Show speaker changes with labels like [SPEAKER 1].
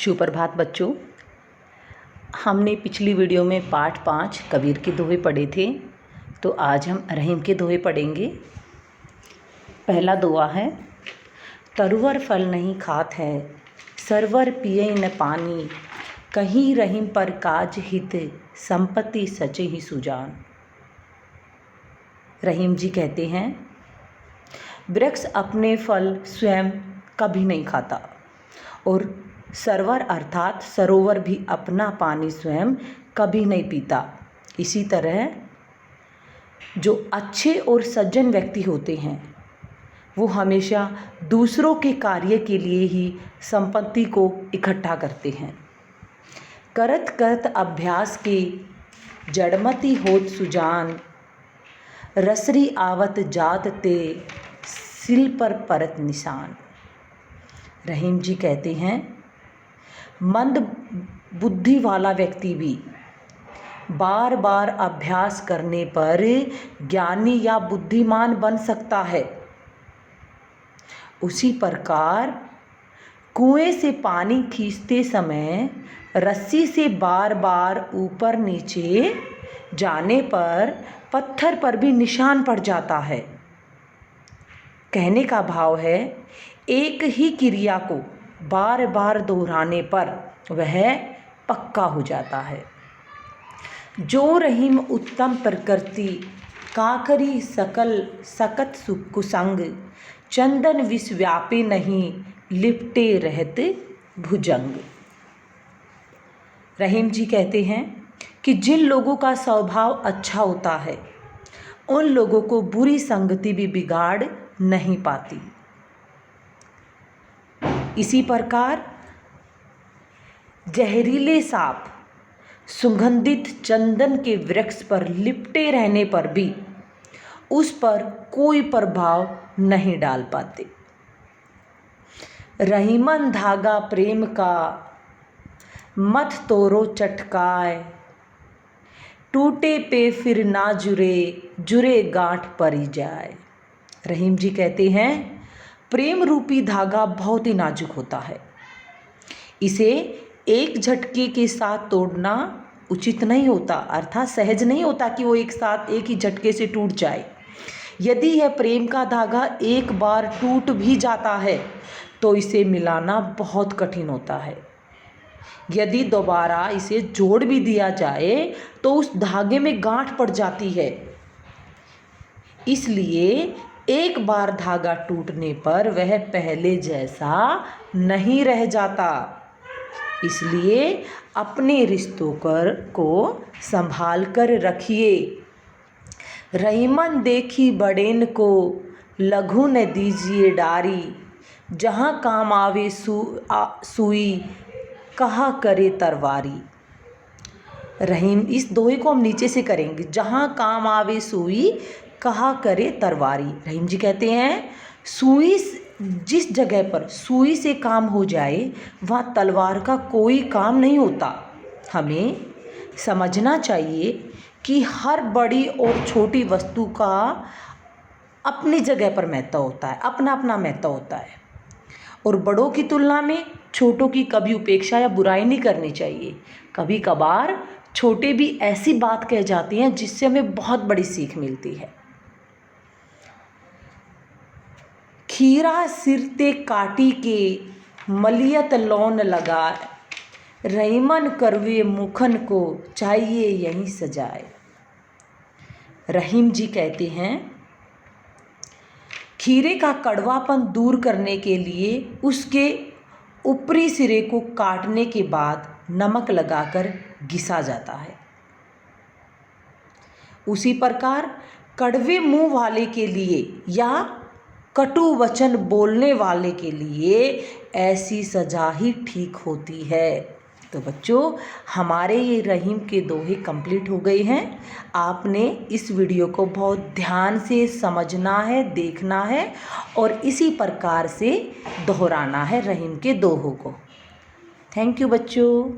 [SPEAKER 1] सुप्रभात बच्चों। हमने पिछली वीडियो में पाठ 5 कबीर के दोहे पढ़े थे, तो आज हम रहीम के दोहे पढ़ेंगे। पहला दोहा है, तरुवर फल नहीं खात है, सरवर पिए न पानी, कहीं रहीम पर काज हित, संपत्ति सचे ही सुजान। रहीम जी कहते हैं, वृक्ष अपने फल स्वयं कभी नहीं खाता और सरवर अर्थात सरोवर भी अपना पानी स्वयं कभी नहीं पीता। इसी तरह जो अच्छे और सज्जन व्यक्ति होते हैं वो हमेशा दूसरों के कार्य के लिए ही संपत्ति को इकट्ठा करते हैं। करत करत अभ्यास के जड़मति होत सुजान, रसरी आवत जात ते सिल पर परत निशान। रहीम जी कहते हैं, मंद बुद्धि वाला व्यक्ति भी बार बार अभ्यास करने पर ज्ञानी या बुद्धिमान बन सकता है। उसी प्रकार कुएं से पानी खींचते समय रस्सी से बार बार ऊपर नीचे जाने पर पत्थर पर भी निशान पड़ जाता है। कहने का भाव है, एक ही क्रिया को बार बार दोहराने पर वह पक्का हो जाता है। जो रहीम उत्तम प्रकृति, काकरी सकल सकत कुसंग, चंदन विष व्यापे नहीं, लिपटे रहत भुजंग। रहीम जी कहते हैं कि जिन लोगों का स्वभाव अच्छा होता है उन लोगों को बुरी संगति भी बिगाड़ नहीं पाती। इसी प्रकार जहरीले सांप सुगंधित चंदन के वृक्ष पर लिपटे रहने पर भी उस पर कोई प्रभाव नहीं डाल पाते। रहीमन धागा प्रेम का, मत तोड़ो चटकाए, टूटे पे फिर ना जुरे, जुरे गांठ परी जाए। रहीम जी कहते हैं, प्रेम रूपी धागा बहुत ही नाजुक होता है। इसे एक झटके के साथ तोड़ना उचित नहीं होता, अर्थात सहज नहीं होता कि वो एक साथ एक ही झटके से टूट जाए। यदि यह प्रेम का धागा एक बार टूट भी जाता है तो इसे मिलाना बहुत कठिन होता है। यदि दोबारा इसे जोड़ भी दिया जाए तो उस धागे में गांठ पड़ जाती है। इसलिए एक बार धागा टूटने पर वह पहले जैसा नहीं रह जाता। इसलिए अपने रिश्तों को संभाल कर रखिए। रहीमन देखी बड़ेन को, लघु न दीजिए डारी, जहाँ काम आवे सुई, कहा करे तरवारी। रहीम, इस दोहे को हम नीचे से करेंगे। जहाँ काम आवे सुई, कहा करे तरवारी। रहीम जी कहते हैं, सुई जिस जगह पर सुई से काम हो जाए वहाँ तलवार का कोई काम नहीं होता। हमें समझना चाहिए कि हर बड़ी और छोटी वस्तु का अपनी जगह पर महत्व होता है, अपना अपना महत्व होता है और बड़ों की तुलना में छोटों की कभी उपेक्षा या बुराई नहीं करनी चाहिए। कभी कभार छोटे भी ऐसी बात कह जाती हैं जिससे हमें बहुत बड़ी सीख मिलती है। खीरा सिरते काटी के, मलियत लौन लगाए, रहीमन करवे मुखन को, चाहिए यहीं सजाए। रहीम जी कहते हैं, खीरे का कड़वापन दूर करने के लिए उसके ऊपरी सिरे को काटने के बाद नमक लगाकर घिसा जाता है। उसी प्रकार कड़वे मुंह वाले के लिए या कटु वचन बोलने वाले के लिए ऐसी सजा ही ठीक होती है। तो बच्चों, हमारे ये रहीम के दोहे कंप्लीट हो गए हैं। आपने इस वीडियो को बहुत ध्यान से समझना है, देखना है और इसी प्रकार से दोहराना है रहीम के दोहों को। थैंक यू बच्चों।